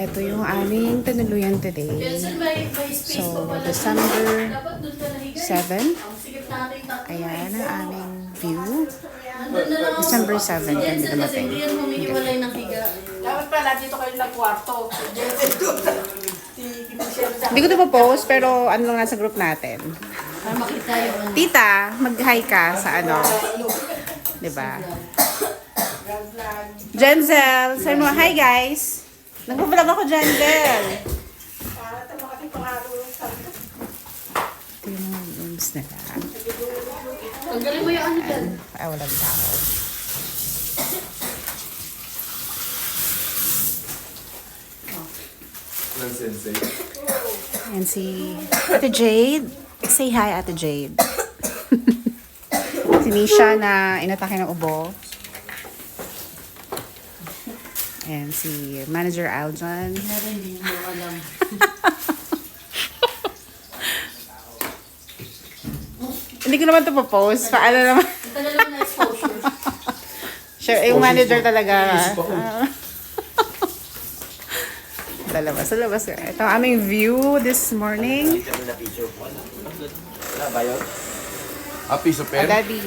Ito yung aming tanuluyan today. So, December 7. Ayan ang aming view. December 7 kami dumating. Dapat pala dito kayo ng kwarto. Hindi ko ito pa-post, pero ano lang sa group natin. Para makita yung Tita, mag-hi ka sa ano. Diba? Jenzel, sabi mo, hi guys. Nag-vlog ako, Jenzel. Ito yung mga rooms nila. tanggalin mo yung ano dyan. Ay, walang tao. Sensei. Ayan si Ate Jade. Say hi, Ate Jade. Si Nisha na inatake ng ubo. Ayan si Manager Aljan. Meron hindi mo alam. Hindi ko naman ito pa-post. Paano naman? Tagal naman na exposure. Sure, yung manager talaga. Lalabas, lalabas. Ito ang aming view this morning. Piece of Ah, pen? Daddy.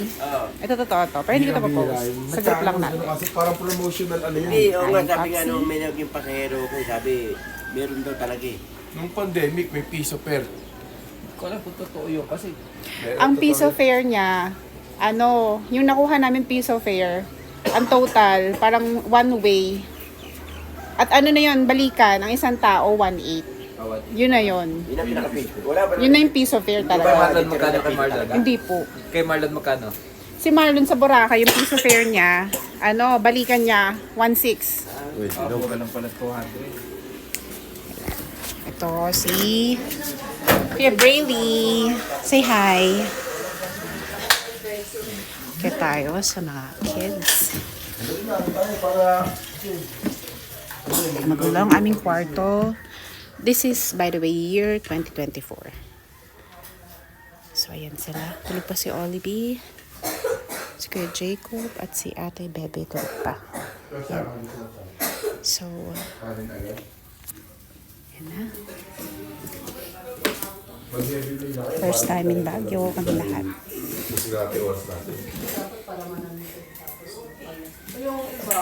Ito totoo to. Pero hindi ko ito pa-post. Sa group lang natin. Kasi parang promotional ano yun. Hindi, oo nga, Ay, sabi nga taxi. nung may naging pasahero ko, sabi, meron daw talaga eh. Nung pandemic, may piece of pen. Hindi ko alam kung totoo yun kasi Ang piece of fare niya, ano, yung nakuha namin piece of fare, ang total, parang one way. At ano na yun, balikan, ang isang tao, 1.8. awat. Yun na yun. Yun ang pinaka-page. Wala ba? Yun na yung piece of fare Kay talaga. Marlon magkano kay Marlon? Hindi po. Kay Marlon magkano? Si Marlon sa Boracay, yung piece of fare niya, ano, balikan niya, 1.6. Uy, Ako ka lang pala 200. Ito si Kuya Brayley. Say hi. Kaya tayo sa mga kids. Magulo ang aming kwarto. This is, by the way, year 2024. So, ayan sila. Tulog pa si Olive, si Kuya Jacob, at si Ate Bebe tulog pa. Ayan. So, ayan na. First time in Baguio kami lahat. Kasi natin oras natin. Yung iba,